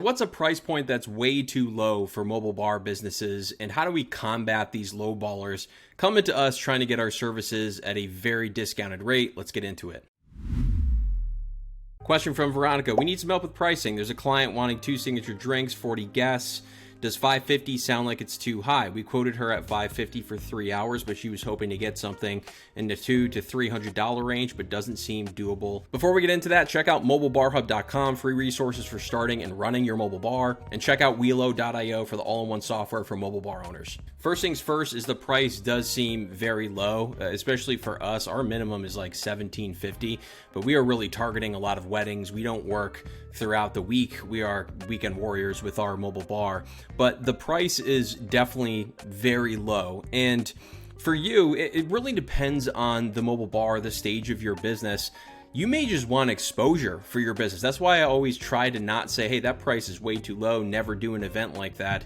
What's a price point that's way too low for mobile bar businesses, and how do we combat these low ballers coming to us trying to get our services at a very discounted rate? Let's get into it. Question from Veronica. We need some help with pricing. There's a client wanting 2 signature drinks, 40 guests. Does $550 sound like it's too high? We quoted her at $550 for 3 hours, but she was hoping to get something in the $200 to $300 range, but doesn't seem doable. Before we get into that, check out mobilebarhub.com, free resources for starting and running your mobile bar, and check out Welo.io for the all-in-one software for mobile bar owners. First things first is the price does seem very low, especially for us. Our minimum is like $17.50, but we are really targeting a lot of weddings. We don't work throughout the week. We are weekend warriors with our mobile bar, but the price is definitely very low. And for you, it really depends on the mobile bar, the stage of your business. You may just want exposure for your business. That's why I always try to not say, hey, that price is way too low, never do an event like that.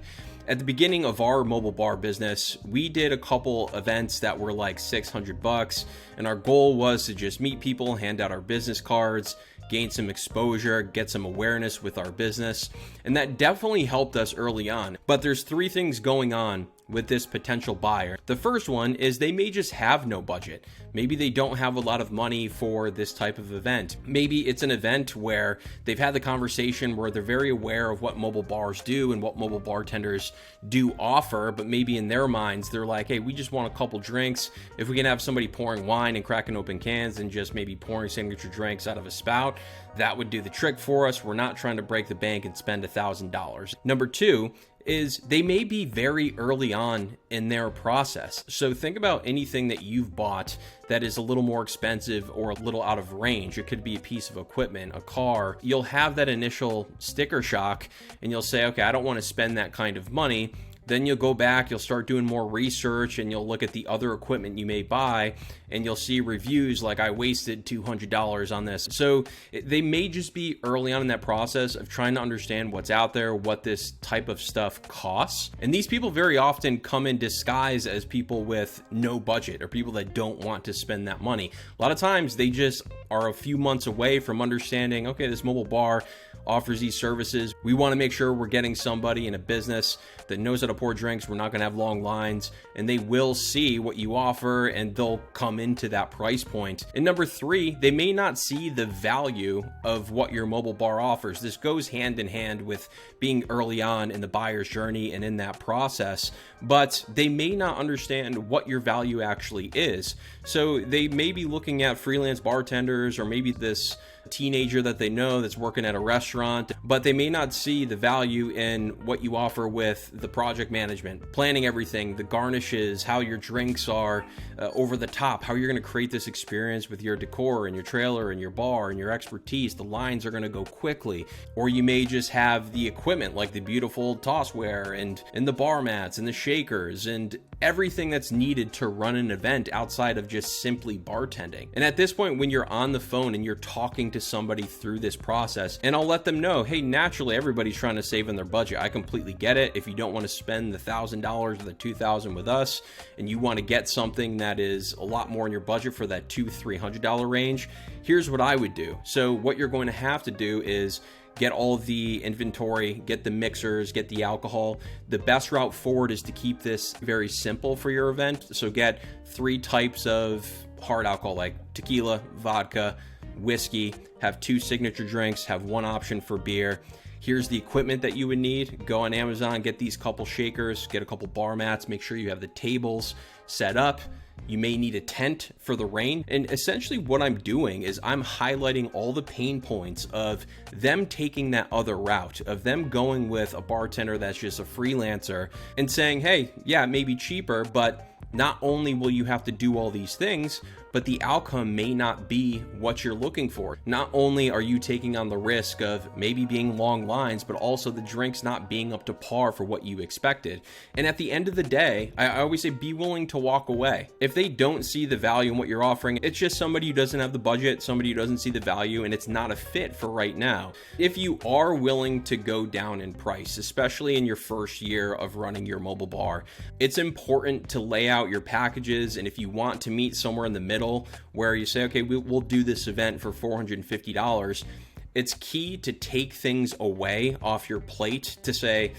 At the beginning of our mobile bar business, we did a couple events that were like $600, and our goal was to just meet people, hand out our business cards, gain some exposure, get some awareness with our business, and that definitely helped us early on. But there's 3 things going on with this potential buyer. The first one is they may just have no budget. Maybe they don't have a lot of money for this type of event. Maybe it's an event where they've had the conversation where they're very aware of what mobile bars do and what mobile bartenders do offer, but maybe in their minds, they're like, hey, we just want a couple drinks. If we can have somebody pouring wine and cracking open cans and just maybe pouring signature drinks out of a spout, that would do the trick for us. We're not trying to break the bank and spend $1,000. Number 2 is they may be very early on in their process. So think about anything that you've bought that is a little more expensive or a little out of range. It could be a piece of equipment, a car. You'll have that initial sticker shock and you'll say, okay, I don't want to spend that kind of money. Then you'll go back, you'll start doing more research, and you'll look at the other equipment you may buy, and you'll see reviews like, I wasted $200 on this. So they may just be early on in that process of trying to understand what's out there, what this type of stuff costs. And these people very often come in disguise as people with no budget or people that don't want to spend that money. A lot of times they just are a few months away from understanding, okay, this mobile bar offers these services. We want to make sure we're getting somebody in a business that knows how to pour drinks. We're not going to have long lines, and they will see what you offer and they'll come into that price point. And number 3, they may not see the value of what your mobile bar offers. This goes hand in hand with being early on in the buyer's journey and in that process, but they may not understand what your value actually is. So they may be looking at freelance bartenders or maybe this teenager that they know that's working at a restaurant, but they may not see the value in what you offer with the project management, planning everything, the garnishes, how your drinks are over the top, how you're going to create this experience with your decor and your trailer and your bar and your expertise. The lines are going to go quickly. Or you may just have the equipment like the beautiful tossware and the bar mats and the shakers and everything that's needed to run an event outside of just simply bartending. And at this point, when you're on the phone and you're talking to somebody through this process, and I'll let them know, hey, naturally everybody's trying to save on their budget. I completely get it. If you don't want to spend the $1,000 or the $2,000 with us and you want to get something that is a lot more in your budget for that $200-$300 range, here's what I would do. So what you're going to have to do is get all the inventory, get the mixers, get the alcohol. The best route forward is to keep this very simple for your event. So get 3 types of hard alcohol like tequila, vodka, whiskey, have 2 signature drinks, have 1 option for beer. Here's the equipment that you would need. Go on Amazon, get these couple shakers, get a couple bar mats, make sure you have the tables set up. You may need a tent for the rain. And essentially what I'm doing is I'm highlighting all the pain points of them taking that other route, of them going with a bartender that's just a freelancer and saying, hey, yeah, it may be cheaper, but not only will you have to do all these things, but the outcome may not be what you're looking for. Not only are you taking on the risk of maybe being long lines, but also the drinks not being up to par for what you expected. And at the end of the day, I always say be willing to walk away. If they don't see the value in what you're offering, it's just somebody who doesn't have the budget, somebody who doesn't see the value, and it's not a fit for right now. If you are willing to go down in price, especially in your first year of running your mobile bar, it's important to lay out your packages. And if you want to meet somewhere in the middle where you say, okay, we'll do this event for $450, It's key to take things away off your plate to say,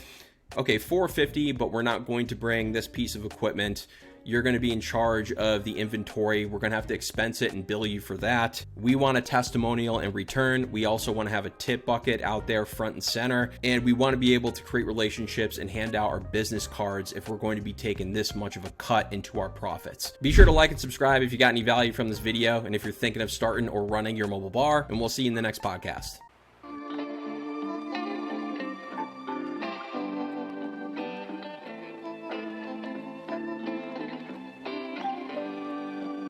okay, $450, but we're not going to bring this piece of equipment. You're going to be in charge of the inventory. We're going to have to expense it and bill you for that. We want a testimonial in return. We also want to have a tip bucket out there front and center. And we want to be able to create relationships and hand out our business cards if we're going to be taking this much of a cut into our profits. Be sure to like and subscribe if you got any value from this video and if you're thinking of starting or running your mobile bar, and we'll see you in the next podcast.